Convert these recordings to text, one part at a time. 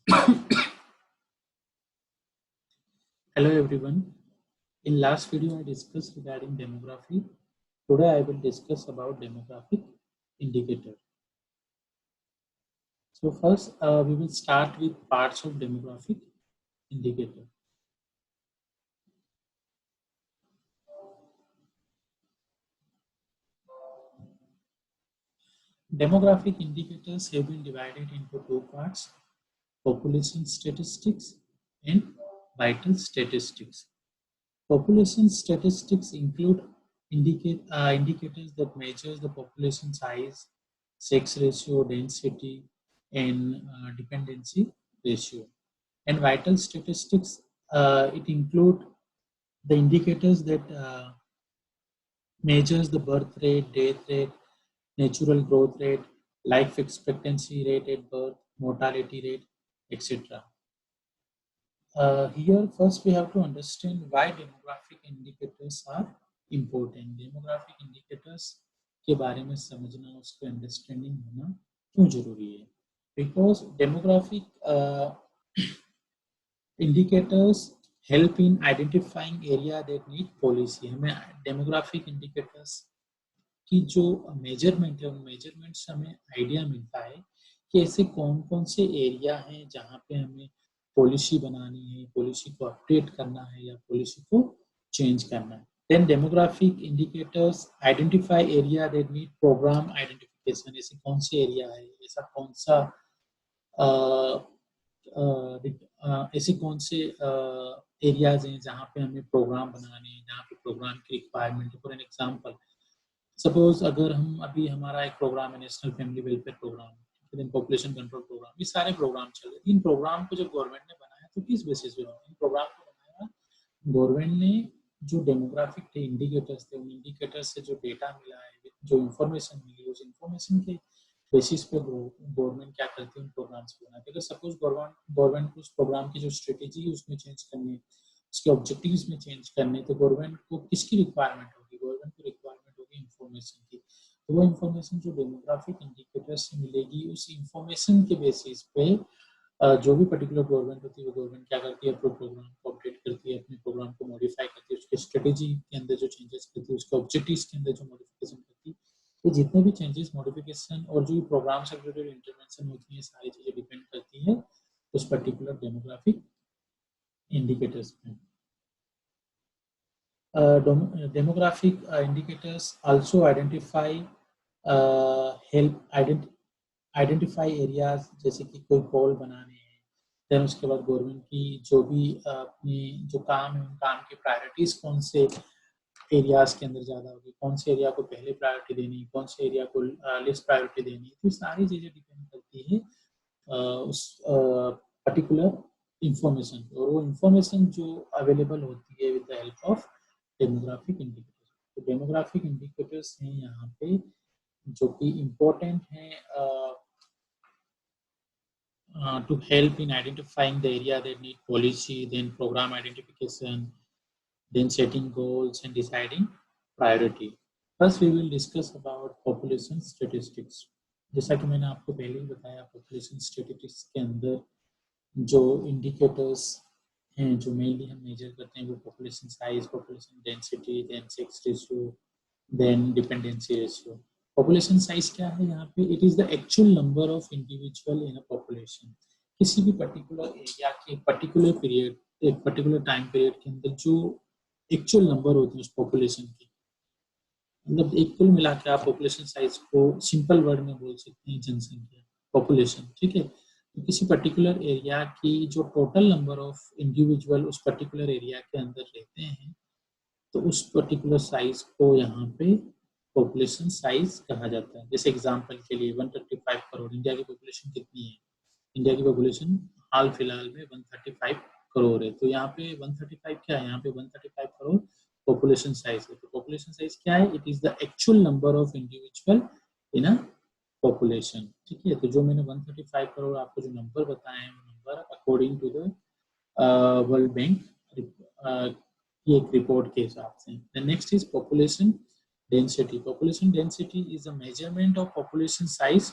Hello everyone. In last video I discussed regarding demography. Today I will discuss about demographic indicator. So first we will start with parts of demographic indicator. Demographic indicators have been divided into two parts: population statistics and vital statistics. Population statistics include indicators that measures the population size, sex ratio, density, and dependency ratio. And vital statistics, it include the indicators that measures the birth rate, death rate, natural growth rate, life expectancy rate at birth, mortality rate, etc. Here, first we have to understand why demographic indicators are important. Demographic indicators के बारे में समझना, उसका understanding होना क्यों जरूरी है? Because demographic indicators help in identifying area that need policy. हमें demographic indicators की जो मेजरमेंट है, उन मेजरमेंट से हमें आइडिया मिलता है कि ऐसे कौन कौन से एरिया हैं जहाँ पे हमें पॉलिसी बनानी है, पॉलिसी को अपडेट करना है या पॉलिसी को चेंज करना है. Then demographic indicators identify area that need program identification. ऐसे कौन से एरिया है, ऐसा कौन सा ऐसे कौन से एरियाज हैं जहाँ पे हमें प्रोग्राम बनाने हैं, जहाँ पे प्रोग्राम की रिक्वायरमेंट है. फॉर एन एग्जाम्पल, सपोज अगर हम अभी हमारा एक प्रोग्राम है national family welfare program, then population control program, ये सारे प्रोग्राम चल रहे हैं. इन प्रोग्राम को जब गवर्नमेंट ने बनाया तो किस बेसिस पे बनाया? इन प्रोग्राम को बनाया गवर्नमेंट ने जो डेमोग्राफिक थे इंडिकेटर्स थे, उन इंडिकेटर्स से जो डेटा मिला है, जो इन्फॉर्मेशन मिली, उस इन्फॉर्मेशन के बेसिस पे गवर्नमेंट क्या करती है, उन प्रोग्राम्स को बनाती है. अगर सपोज गवर्नमेंट को उस प्रोग्राम की जो स्ट्रेटेजी है उसमें चेंज करनी है, उसके ऑब्जेक्टिव्स में चेंज करने, तो गवर्नमेंट को किसकी रिक्वायरमेंट होगी? गवर्नमेंट को रिक्वायरमेंट होगी इन्फॉर्मेशन की. तो वो इन्फॉर्मेशन जो डेमोग्राफिक इंडिकेटर से मिलेगी, उस इन्फॉर्मेशन के बेसिस पे जो भी पर्टिकुलर गवर्नमेंट होती है, वो गवर्नमेंट क्या करती है, अपने प्रोग्राम को अपडेट करती है, अपने प्रोग्राम को मॉडिफाई करती है, उसके स्ट्रेटेजी के अंदर जो चेंजेस करती है, उसके ऑब्जेक्टिव्स के अंदर जो मॉडिफिकेशन करती है. ये जितने भी चेंजेस, मॉडिफिकेशन और जो भी प्रोग्राम से रिलेटेड इंटरवेंशन होती है, सारी चीजें डिपेंड करती है उस particular demographic indicators. Demographic indicators also help identify areas, जैसे कि कोई पोल बनाने हैं, then उसके बाद गवर्नमेंट की जो भी अपनी जो काम है, उन काम की प्रायोरिटीज कौन से एरियाज के अंदर ज़्यादा होगी, कौन से एरिया को पहले प्रायोरिटी देनी, कौन से एरिया को लेस प्रायोरिटी देनी. तो सारी चीज़ें डिपेंड करती है उस पर्टिकुलर इंफॉर्मेशन, और वो इंफॉर्मेशन जो अवेलेबल होती है with the help of demographic indicators. तो डेमोग्राफिक इंडिकेटर्स हैं यहाँ पे जो कि इम्पोर्टेंट हैं to help in identifying the area that need policy, then program identification, then setting goals and deciding priority. First we will discuss about population statistics. जैसा कि मैंने आपको पहले ही बताया, पॉपुलेशन स्टैटिस्टिक्स के अंदर जो इंडिकेटर्स हैं जो मेनली हम मेजर करते हैं, वो population size, population density, then sex ratio, then dependency ratio. Population size क्या है यहाँ पे? It is the actual number of individual in a population. किसी भी पर्टिकुलर एरिया के पर्टिकुलर पीरियड, एक पर्टिकुलर टाइम पीरियड के अंदर जो एक्चुअल नंबर होती है उस पॉपुलेशन की, मतलब एक कुल मिला के आप पॉपुलेशन साइज को सिंपल वर्ड में बोल सकते हैं जनसंख्या, पॉपुलेशन. ठीक है, तो किसी पर्टिकुलर एरिया की जो टोटल नंबर ऑफ इंडिविजुअल उस पर्टिकुलर एरिया के अंदर रहते हैं, तो उस पर्टिकुलर साइज को यहाँ पे पॉपुलेशन साइज कहा जाता है. जैसे एग्जांपल के लिए 135 करोड़ इंडिया की पॉपुलेशन कितनी है? इंडिया की पॉपुलेशन हाल फिलहाल में 135 करोड़ है. तो यहाँ पे 135 क्या है? यहाँ पे 135 करोड़ पॉपुलेशन साइज है. तो पॉपुलेशन साइज क्या है? It is the actual number of individual in a population. ठीक है, तो जो मैंने 135 करोड़ आपको जो नंबर बताए हैं, वो number according to the World Bank की एक रिपोर्ट के हिसाब से. The next is population density. Population density is a measurement of population size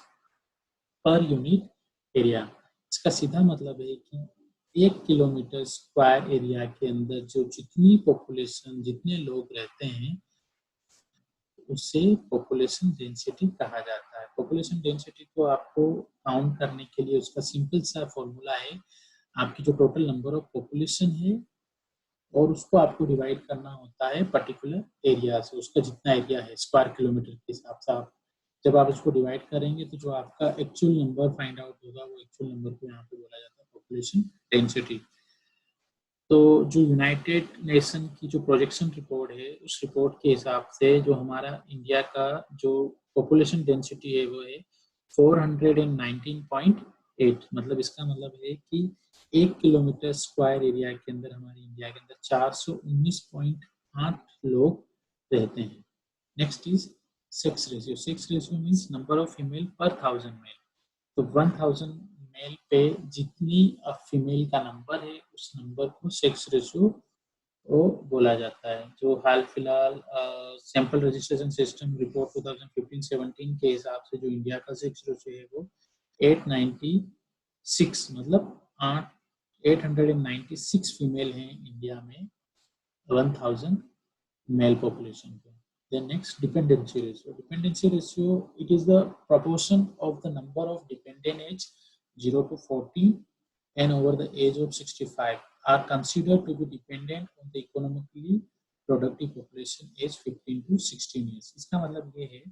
per unit area. इसका सीधा मतलब है कि 1 किलोमीटर स्क्वायर एरिया के अंदर जो जितनी पॉपुलेशन, जितने लोग रहते हैं, उसे पॉपुलेशन डेंसिटी कहा जाता है। पॉपुलेशन डेंसिटी को आपको काउंट करने के लिए उसका सिंपल सा फॉर्मूला है, आपकी जो टोटल नंबर ऑफ पॉपुलेशन है और उसको आपको डिवाइड करना होता है पर्टिकुलर एरिया से, उसका जितना एरिया है स्क्वायर किलोमीटर के हिसाब से। आप जब आप उसको डिवाइड करेंगे तो जो आपका एक्चुअल नंबर फाइंड आउट होगा, वो एक्चुअल नंबर को यहाँ पे बोला जाता है पॉपुलेशन डेंसिटी। तो जो यूनाइटेड नेशन की जो प्रोजेक्शन रिपोर्ट है, उस रिपोर्ट के हिसाब से जो हमारा इंडिया का जो पॉपुलेशन डेंसिटी है वो है 419.8। मतलब इसका मतलब है कि 1 किलोमीटर स्क्वायर एरिया के अंदर हमारे इंडिया के अंदर 419.8 लोग रहते हैं। Next is sex ratio. Sex ratio means number of female पर 1000 मेल। तो 1000 मेल पे जितनी फीमेल का नंबर है, उस नंबर को सेक्स रेशियो वो बोला जाता है। जो हाल फिलहाल सैंपल रजिस्ट्रेशन सिस्टम रिपोर्ट 2015-17 के हिसाब से जो इंडिया का सेक्स रेशियो है वो 896, मतलब 896 फीमेल हैं इंडिया में 1000 male population पे। Then next, dependency ratio. Dependency ratio, it is the proportion of the number of dependent age 0 to 40 and over the age of 65 are considered to be dependent on the economically productive population age 15 to 16 years. इसका मतलब ये है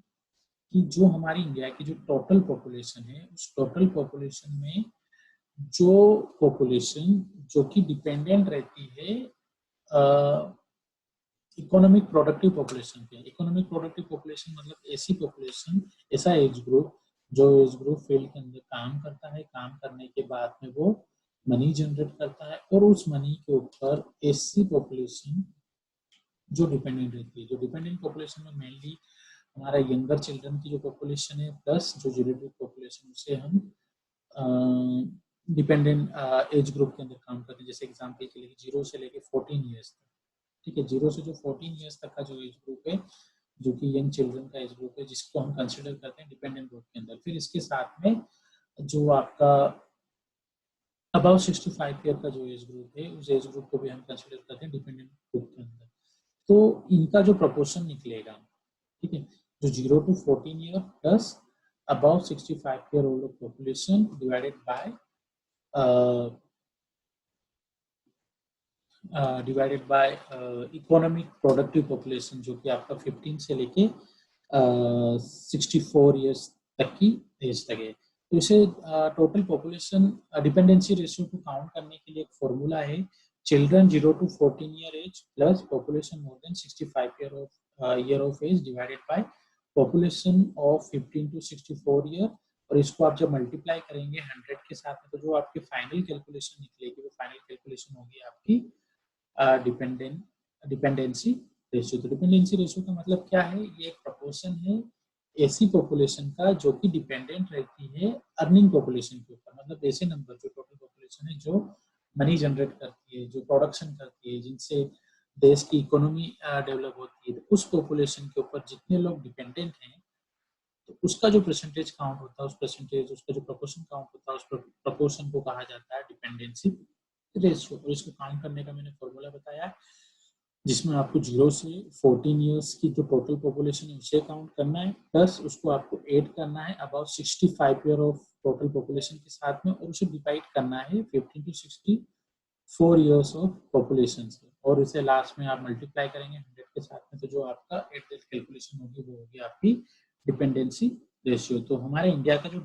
कि जो हमारी India की जो total population है, उस टोटल पॉपुलेशन में जो पॉपुलेशन जो कि डिपेंडेंट रहती है इकोनॉमिक प्रोडक्टिव पॉपुलेशन पे। इकोनॉमिक प्रोडक्टिव पॉपुलेशन मतलब ऐसी पॉपुलेशन, ऐसा एज ग्रुप जो एज ग्रुप फील्ड के अंदर काम करता है, काम करने के बाद में वो मनी जनरेट करता है और उस मनी के ऊपर ऐसी पॉपुलेशन जो डिपेंडेंट रहती है। जो डिपेंडेंट पॉपुलेशन में मेनली हमारा यंगर चिल्ड्रन की जो पॉपुलेशन है प्लस जो जेनेटिक पॉपुलेशन, उसे हम डिपेंडेंट एज ग्रुप के अंदर काम करते हैं। जैसे एग्जाम्पल के लिए 0 से लेके 14 ईयर्स तक, ठीक है, 0 से जो 14 ईयर्स तक का जो एज ग्रुप है, जो कि यंग चिल्ड्रन का एज ग्रुप है, जिसको हम कंसिडर करते हैं डिपेंडेंट ग्रुप के अंदर। फिर इसके साथ में जो आपका अबाउ 65 ईयर का जो एज ग्रुप है, उस एज ग्रुप को भी हम कंसिडर करते हैं डिपेंडेंट ग्रुप के अंदर। तो इनका जो प्रपोर्शन निकलेगा, ठीक है, जो 0 to 14 year plus above 65 year old population divided by divided by economic productive population, जो कि आपका 15 से लेके 64 ईयर्स तक की एज तक है। तो इसे टोटल पॉपुलेशन डिपेंडेंसी रेशियो को काउंट करने के लिए एक फॉर्मूला है, children 0 to 14 year age plus population more than 65 year of age divided by population of 15 to 64 year. और इसको आप जब मल्टीप्लाई करेंगे 100 के साथ में, तो जो आपकी फाइनल कैलकुलेशन निकलेगी, वो फाइनल कैलकुलेशन होगी आपकी डिपेंडेंसी रेशियो। तो डिपेंडेंसी रेशियो का मतलब क्या है? ये एक प्रपोर्शन है ऐसी पॉपुलेशन का जो कि डिपेंडेंट रहती है अर्निंग पॉपुलेशन के ऊपर। मतलब ऐसे नंबर जो टोटल पॉपुलेशन है जो मनी जनरेट करती है, जो प्रोडक्शन करती है, जिनसे देश की इकोनॉमी डेवलप होती है, तो उस पॉपुलेशन के ऊपर जितने लोग डिपेंडेंट हैं, तो उसका जो परसेंटेज काउंट होता है, उस परसेंटेज, उसका जो प्रपोर्शन काउंट होता है, उस प्रपोर्शन को कहा जाता है डिपेंडेंसी रेशियो। और इसको काउंट करने का मैंने फॉर्मूला बताया है, जिसमें आपको 0 से 14 ईयर्स की जो टोटल पॉपुलेशन है उसे काउंट करना है, प्लस उसको आपको ऐड करना है about 65 year of total population के साथ में, और उसे डिवाइड करना है 15 to 64 ईयर्स ऑफ पॉपुलेशन से, और इसे लास्ट में आप मल्टीप्लाई करेंगे 100 के साथ में, तो जो आपका एट कैलकुलेशन होगी वो होगी आपकी डिपेंडेंसी रेशियो। तो हमारे इंडिया का जो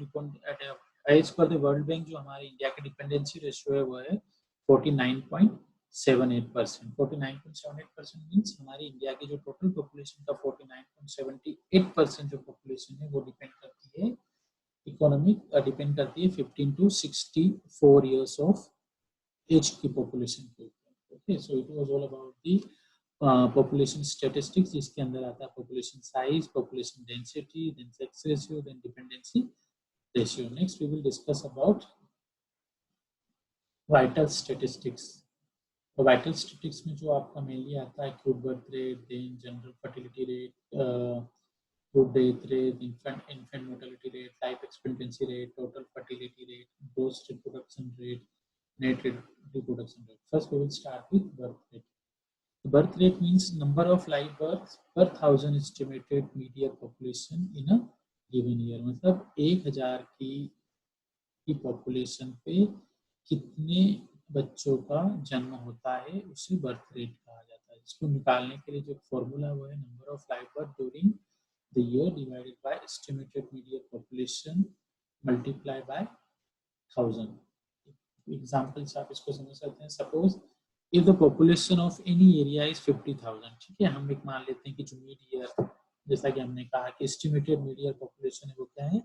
as per the World bank जो हमारे इंडिया का डिपेंडेंसी रेशियो है वो है 49.78%। 49.78% मीन्स हमारी इंडिया की जो टोटल पॉपुलेशन का 49.78% जो पॉपुलेशन है वो डिपेंड करती है डिपेंड करती है 15 to 64 ईयर्स ऑफ एज की पॉपुलेशन के ऊपर। Okay, so it was all about the population statistics, जिसके अंदर आता है population size, population density, then sex ratio, then dependency ratio. Next we will discuss about vital statistics. तो vital statistics में जो आपका मेनली आता है crude birth rate, then general fertility rate, good death rate, infant mortality rate, life expectancy rate, total fertility rate, gross reproduction rate, net reproduction rate. First, we will start with birth rate. The birth rate means number of live births per thousand estimated median population in a given year. मतलब 1000 की population पे कितने बच्चों का जन्म होता है उसे बर्थ रेट कहा जाता है. इसको निकालने के लिए जो फॉर्मूला वो है number of live birth during the year divided bye estimated median population multiply by 1000. Examples आप इसको समझ सकते हैं. Suppose if the population of any area is 50,000. ठीक है, हम एक मान लेते हैं कि जो मीड ईयर, जैसा कि हमने कहा कि एस्टिमेटेड मीडियन पॉपुलेशन है वो क्या है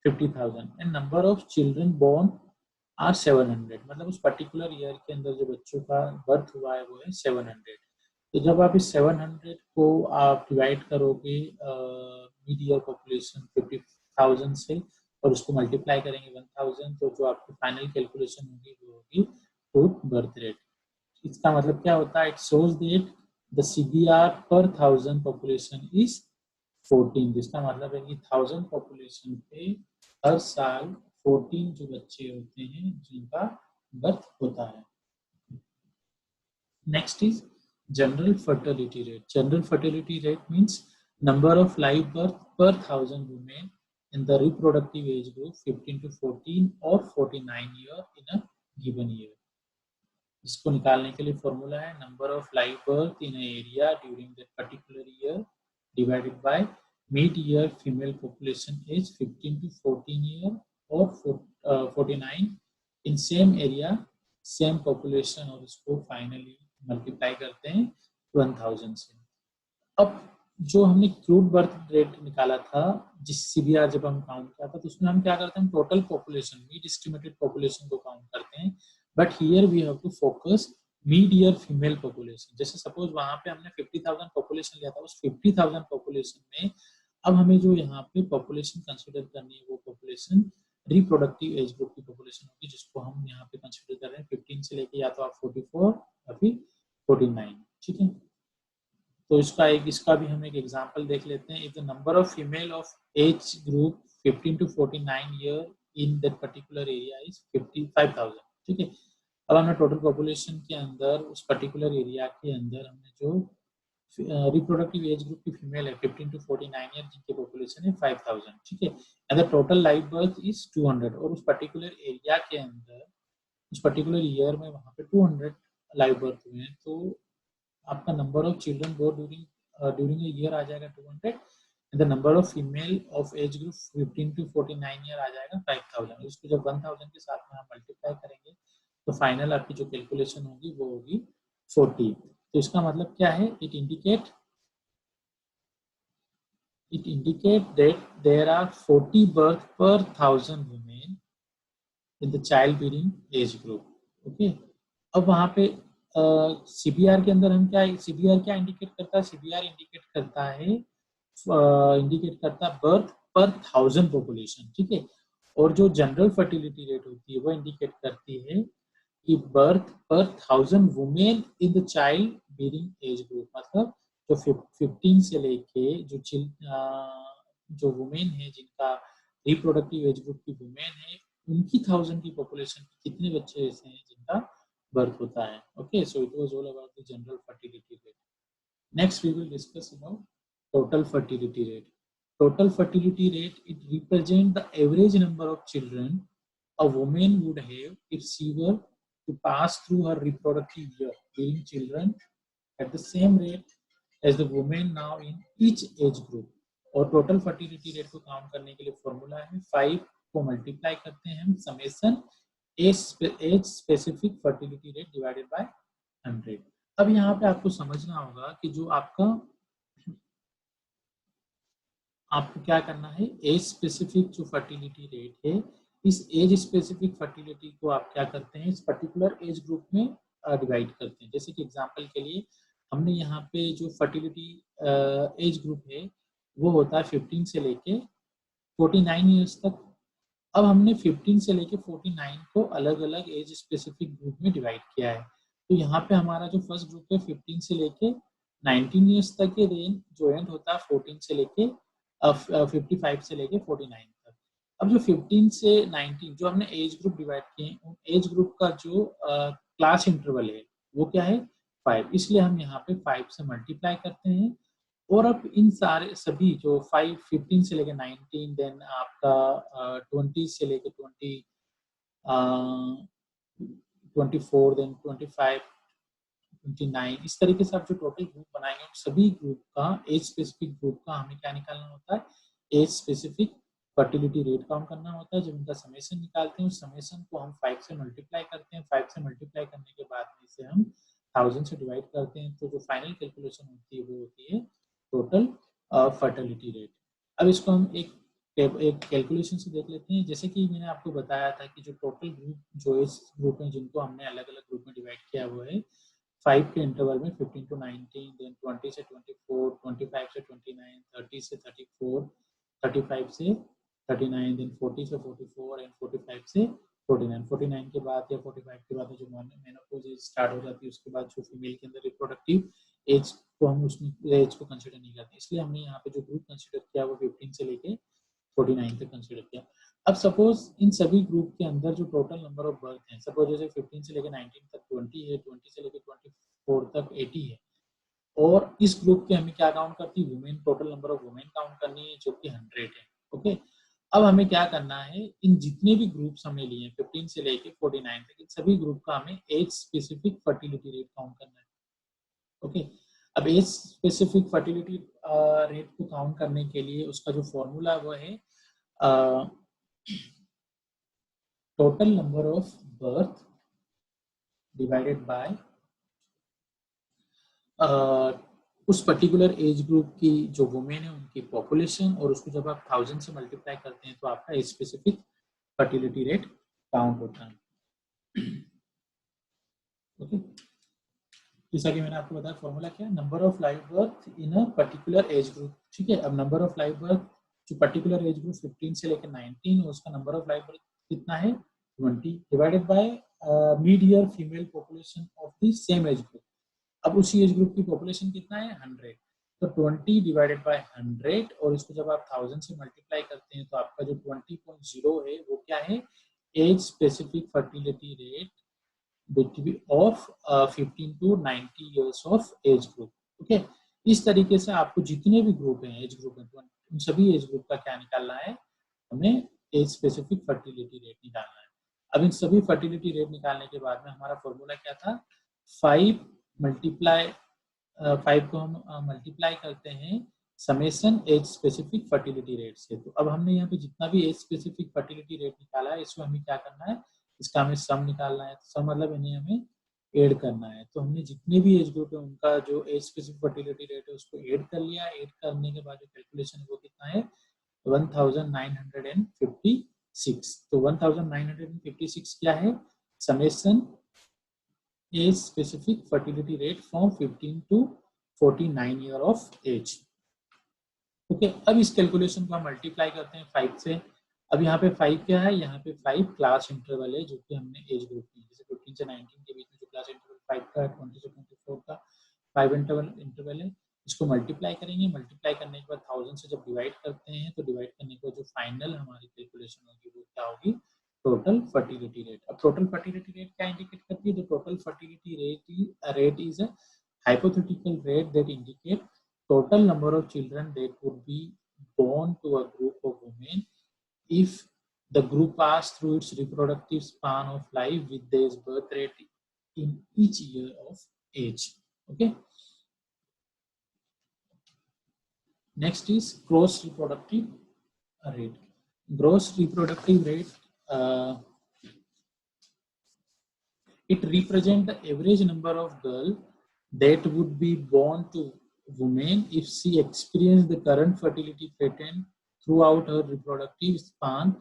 50,000 and number of children born are 700. मतलब उस पर्टिकुलर ईयर के अंदर जो बच्चों का बर्थ हुआ है वो है 700. तो जब आप इस 700 को आप डिवाइड करोगे मिड ईयर पॉपुलेशन 50,000 से और उसको मल्टीप्लाई करेंगे 1000, तो जो आपकी फाइनल कैलकुलेशन होगी वो होगी टोटल बर्थ रेट. इसका मतलब क्या होता है, it shows that the CBR पर 1000 पॉपुलेशन इज 14. जिसका मतलब है कि 1000 पॉपुलेशन पे हर साल 14 जो बच्चे होते हैं जिनका बर्थ होता है. Next is general fertility rate. General fertility rate means number of live birth पर 1000 women in the reproductive age group 15 to 14 or 49 year in a given year. इसको निकालने के लिए फॉर्मूला है number of live birth in area during that particular year divided by mid year female population age 15 to 14 year or 49 in same area same population और इसको finally multiply करते हैं 1000 से. अब जो हमने क्रूड बर्थ रेट निकाला था जिस CBR जब हम काउंट किया था तो उसमें हम क्या करते हैं total population mid estimated population को काउंट करते हैं. But here we have to focus mid year female population. जैसे सपोज वहां पे हमने 50,000 पॉपुलेशन लिया था, उस 50,000 पॉपुलेशन में अब हमें जो यहाँ पे पॉपुलेशन कंसिडर करनी है वो पॉपुलेशन रिप्रोडक्टिव एज ग्रुप की पॉपुलेशन होगी, जिसको हम यहाँ पे कंसिडर कर रहे हैं 15 से लेके या तो आप 44 या फिर 49. ठीक है, तो इसका भी हम एक एग्जांपल देख लेते हैं. If the number of female of age group 15 to 49 year in that particular area is 55,000. ठीक है, अब हमने टोटल पॉपुलेशन के अंदर उस पर्टिकुलर एरिया के अंदर हमने जो रिप्रोडक्टिव एज ग्रुप की फीमेल है 15 to 49 ईयर जिनकी पॉपुलेशन है 5,000. ठीक है, and the total live birth is 200 और उस पर्टिकुलर एरिया के अंदर उस पर्टिकुलर ईयर में वहां पे 200 लाइव बर्थ हुए हैं, तो आपका number of children born during a year आ जाएगा 200 and the number of female of age group 15 to 49 year आ जाएगा 5,000. इसको जब 1000 के साथ में हम मल्टीप्लाई करेंगे तो फाइनल आपकी जो कैलकुलेशन होगी वो होगी 40. तो इसका मतलब क्या है, it indicate that there are 40 birth per 1000 women in the child bearing age group. Okay, अब वहां पे CBR के अंदर हम क्या CBR क्या इंडिकेट करता है, CBR इंडिकेट करता है बर्थ पर 1000 पॉपुलेशन. ठीक है, और जो जनरल फर्टिलिटी रेट होती है वो इंडिकेट करती है कि बर्थ पर 1000 women in the child bearing age group. मतलब जो 15 से लेके जो वुमेन है जिनका रिप्रोडक्टिव एज ग्रुप की वुमेन है उनकी 1000 की पॉपुलेशन की कितने बच्चे ऐसे हैं जिनका बर्थ होता है. Okay, so it was all about the general fertility rate. Next we will discuss about total fertility rate. Total fertility rate, it represents the average number of children a woman would have if she were to pass through her reproductive year, bearing children at the same rate as the women now in each age group. और total fertility rate को count करने के लिए formula है 5 को multiply करते हैं हम summation age specific fertility rate divided by 100. अब यहाँ पे आपको समझना होगा कि जो आपको क्या करना है, एज स्पेसिफिक जो फर्टिलिटी रेट है इस एज स्पेसिफिक फर्टिलिटी को आप क्या करते हैं इस पर्टिकुलर एज ग्रुप में डिवाइड करते हैं. जैसे कि एग्जांपल के लिए हमने यहाँ पे जो फर्टिलिटी एज ग्रुप है वो होता है 15 से लेके 49 ईयर्स तक. अब हमने 15 से लेके 49 को अलग अलग एज स्पेसिफिक ग्रुप में डिवाइड किया है. तो यहाँ पे हमारा जो फर्स्ट ग्रुप है 15 से लेके 19 ईयर्स तक के रेंज जो एंड होता है 14 से लेके 55 से लेके 49 तक। अब जो 15 से 19 जो हमने एज ग्रुप डिवाइड किए हैं, उन एज ग्रुप का जो क्लास इंटरवल है वो क्या है 5, इसलिए हम यहाँ पे 5 से मल्टीप्लाई करते हैं। और अब इन सारे सभी जो 15 से लेके 19 देन आपका 20 से लेके 24 देन 25 29 इस तरीके से आप जो टोटल ग्रुप बनाएंगे सभी ग्रुप का एज स्पेसिफिक ग्रुप का हमें क्या निकालना होता है, age specific fertility rate count करना होता है। जब उनका समेशन निकालते हैं उस समेशन को हम 5 से मल्टीप्लाई करते हैं, 5 से मल्टीप्लाई करने के बाद में इसे हम 1000 से डिवाइड करते हैं, तो जो फाइनल कैलकुलेशन होती है वो होती है टोटल फर्टिलिटी रेट। अब इसको हम एक कैलकुलेशन से देख लेते हैं। जैसे कि मैंने आपको बताया था कि जो टोटल ग्रुप जो एज ग्रुप हैं जिनको हमने अलग अलग ग्रुप में डिवाइड किया हुआ है 5 के इंटरवल में 15 to 19, देन 20 से 24, 25 से 29, 30 से 34, 35 से 39, देन 40 से 44 एंड 45 से 49। 49 के बाद या 45 के बाद जो मेनोपॉज एज स्टार्ट हो जाती है उसके बाद जो फीमेल के अंदर रिप्रोडक्टिव एज को हम उसमें एज को कंसिडर नहीं करते, इसलिए हमने यहाँ पे जो ग्रुप कंसिडर किया वो 15 से लेके 49 तक कंसिडर किया। अब सपोज इन सभी ग्रुप के अंदर जो टोटल नंबर ऑफ बर्थ हैं, सपोज जैसे 15 से लेकर 19 तक 20 है, 20 से लेकर 24 तक 80 है, और इस ग्रुप के हमें क्या काउंट करती है women, total number of women count करनी है जो कि 100 है। ओके, अब हमें क्या करना है, इन जितने भी ग्रुप्स हमने लिए हैं 15 से लेकर 49 तक इन सभी ग्रुप का हमें age specific fertility rate count करना है। ओके, अब एज स्पेसिफिक फर्टिलिटी रेट को काउंट करने के लिए उसका जो फॉर्मूला वो है total number of birth divided by उस पर्टिकुलर एज ग्रुप की जो वुमेन है उनकी पॉपुलेशन, और उसको जब आप 1000 से मल्टीप्लाई करते हैं तो आपका age specific fertility rate count होता है। ओके, जैसा कि मैंने आपको बताया फॉर्मूला क्या है, number of live birth in a particular age group. ठीक है, अब नंबर ऑफ लाइव बर्थ जो पर्टिकुलर एज ग्रुप 15 से लेकर 19 उसका नंबर ऑफ लाइव बर्थ कितना है 20 divided by mid year female population of the same age group. अब उसी एज ग्रुप की पॉपुलेशन कितना है 100, तो 20 डिवाइडेड बाय 100 और इसको जब आप 1000 से मल्टीप्लाई करते हैं तो आपका जो 20.0 है वो क्या है, age specific fertility rate between of 15 to 90 years of age group। Okay, इस तरीके से आपको जितने भी ग्रुप हैं एज ग्रुप हैं उन सभी एज ग्रुप का क्या निकालना है, हमें एज स्पेसिफिक फर्टिलिटी रेट निकालना है। अब इन सभी फर्टिलिटी रेट निकालने के बाद में हमारा फॉर्मूला क्या था, 5 मल्टीप्लाई 5 को हम मल्टीप्लाई करते हैं summation age specific fertility rate से। तो अब हमने यहाँ पे जितना भी एज स्पेसिफिक फर्टिलिटी रेट निकाला है इसको हमें क्या करना है, इसका हमें सम निकालना है। सम मतलब इन्हें हमें ऐड करना है। तो हमने जितने भी एज ग्रुप है उनका जो एज स्पेसिफिक फर्टिलिटी रेट है उसको ऐड कर लिया। ऐड करने के बाद जो कैलकुलेशन है वो कितना है 1956। तो 1956 क्या है, summation age specific fertility rate from 15 to 49 year of age. Okay, अब इस कैलकुलेशन को हम मल्टीप्लाई करते हैं 5 से। अब यहाँ पे 5 क्या है, यहाँ पे 5 क्लास इंटरवल है जो कि हमने एज ग्रुप की, जैसे 15 से 19 के बीच में जो क्लास इंटरवल 5 का है, 20 से 24 का 5 इंटरवल है। इसको मल्टीप्लाई करेंगे, मल्टीप्लाई करने के बाद 1000 से जब डिवाइड करते हैं तो डिवाइड करने के बाद जो फाइनल हमारी कैलकुलेशन होगी वो क्या होगी, टोटल फर्टिलिटी रेट। अब टोटल फर्टिलिटी रेट क्या इंडिकेट करती है, तो total fertility rate is a hypothetical rate that indicate total number of children that would be born to a group of women if the group passed through its reproductive span of life with their birth rate in each year of age. Okay. Next is gross reproductive rate. Gross reproductive rate, it represents the average number of girls that would be born to women if she experienced the current fertility pattern throughout her reproductive span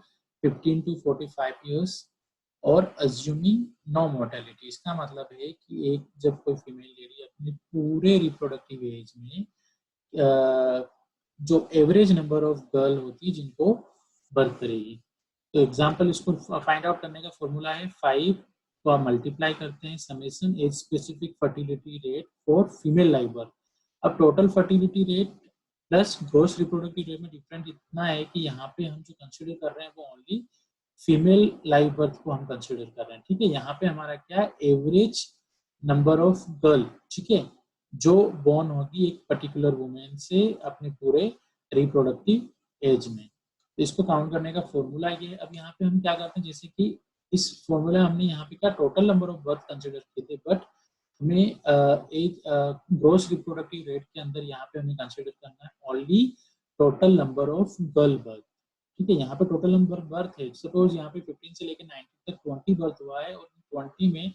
15 to 45 years और assuming no mortality। इसका मतलब है कि एक जब कोई female lady अपने पूरे रिप्रोडक्टिव एज में जो एवरेज नंबर ऑफ गर्ल होती है जिनको बर्थ करेगी। तो एग्जांपल इसको फाइंड आउट करने का फॉर्मूला है 5 को आप मल्टीप्लाई करते हैं summation age specific fertility rate for female live birth. अब total fertility rate plus gross reproductive rate में डिफरेंट इतना है कि यहाँ पे हम जो कंसिडर कर रहे हैं वो ओनली फीमेल लाइव बर्थ को हम कंसिडर कर रहे हैं, ठीक है। यहाँ पे हमारा क्या है, एवरेज नंबर ऑफ गर्ल, ठीक है, जो बॉर्न होगी एक पर्टिकुलर वुमेन से अपने पूरे रिप्रोडक्टिव एज में। तो इसको काउंट करने का फॉर्मूला ये है। अब यहाँ पे हम क्या करते हैं, जैसे कि इस फॉर्मूला हमने यहाँ पे क्या total number of birth consider किए थे, बट हमें एक ग्रोस रिप्रोडक्टिव रेट के अंदर यहाँ पे हमें कंसिडर करना है only total number of girl birth, ठीक है। यहाँ पे टोटल नंबर बर्थ है, सपोज यहाँ पे 15 से लेकर 19 तक 20 बर्थ हुआ है, और 20 में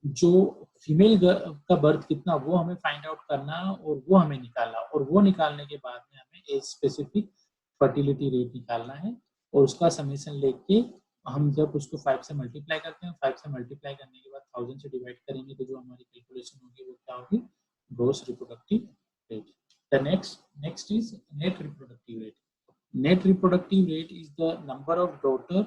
जो फीमेल का बर्थ कितना वो हमें फाइंड आउट करना और वो हमें निकालना, और वो निकालने के बाद में हमें एक स्पेसिफिक फर्टिलिटी रेट निकालना है, और उसका समेशन लेके हम जब उसको 5 से मल्टीप्लाई करते हैं, 5 से मल्टीप्लाई करने के बाद 1000 से डिवाइड करेंगे, तो जो हमारी कैलकुलेशन होगी वो क्या होगी, gross reproductive rate. The next is net reproductive rate. Net reproductive rate is the number of daughter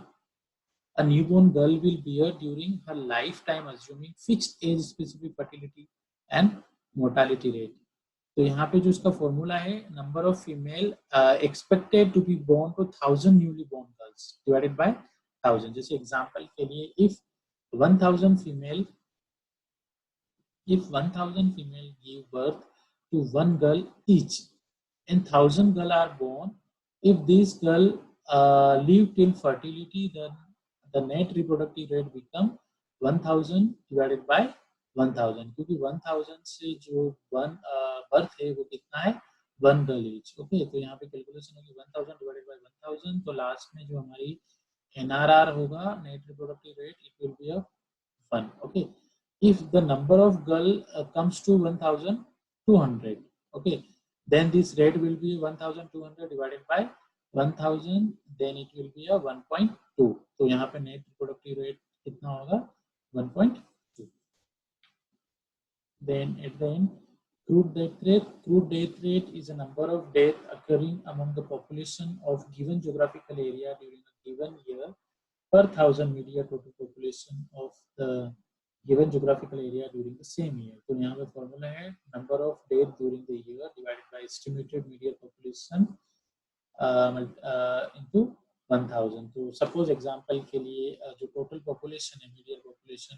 a newborn girl will bear during her lifetime, assuming fixed age, specific fertility and mortality rate. तो यहाँ पे जो इसका formula है, number of female expected to be born to 1000 newly born girls divided by 1000। जैसे example के लिए, if 1000 female give birth to one girl each and 1000 girl are born, if these girl live till fertility, then the net reproductive rate become 1000 divided by 1000, क्योंकि 1000 से जो one birth है वो कितना है, वन गर्ल एज, ओके। तो यहाँ पे कैलकुलेशन होगी 1000 डिवाइडेड बाय 1000, तो लास्ट में जो हमारी NRR होगा, net reproductive rate, it will be a 1, okay. If the number of girl comes to 1200, okay, then this rate will be 1200 divided by 1000, then it will be a 1.2। तो यहाँ पे net reproductive rate कितना होगा, 1.2। Then at the end, crude death rate is a number of death occurring among the population of given geographical area during a given year per 1000 media total population of the given geographical area during the same year। तो यहाँ पे formula है number of death during the year divided by estimated media population into 1000। तो suppose example के लिए जो total population है, median population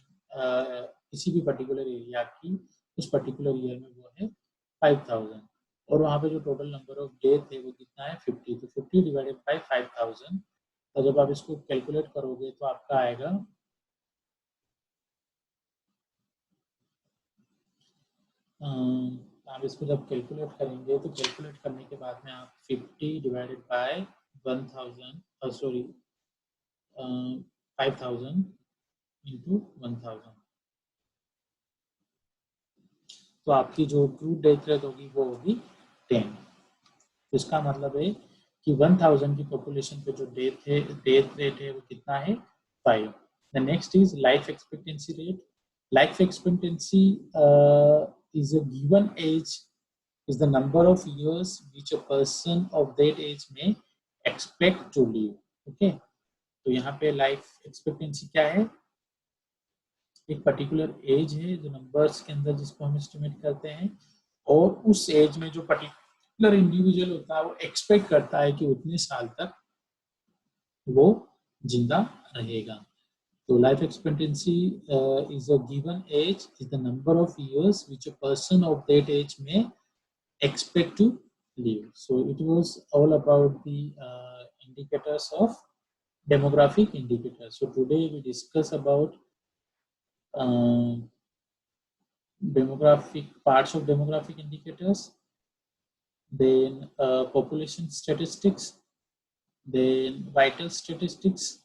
किसी भी पर्टिकुलर एरिया की उस पर्टिकुलर ईयर में वो है 5000, और वहाँ पे जो टोटल नंबर ऑफ डेथ है वो कितना है 50। तो 50 डिवाइडेड बाय 5000, तो जब आप इसको कैलकुलेट करोगे तो आपका आएगा आप इसको जब कैलकुलेट करेंगे तो कैलकुलेट करने के बाद में आप 50 डिवाइडेड बाय 1000 सॉरी 5000 इंटू 1000, तो आपकी जो क्रूड डेथ रेट होगी वो होगी 10। इसका मतलब है कि 1000 की पॉपुलेशन पे जो डेथ रेट है वो कितना है, 5। The next is life expectancy rate. Life expectancy is a given age, is the number of years which a person of that age may expect to live, okay। तो यहाँ पे life expectancy क्या है, एक पर्टिकुलर एज है जो numbers के अंदर जिसको हम एस्टिमेट करते हैं, और उस एज में जो पर्टिकुलर इंडिविजुअल होता है वो एक्सपेक्ट करता है कि उतने साल तक वो जिंदा रहेगा। So life expectancy is a given age, is the number of years which a person of that age may expect to live. So it was all about the indicators of demographic indicators. So today we discuss about demographic parts of demographic indicators, then population statistics, then vital statistics,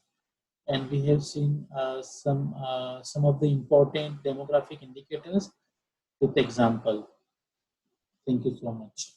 and we have seen some of the important demographic indicators with example. Thank you so much.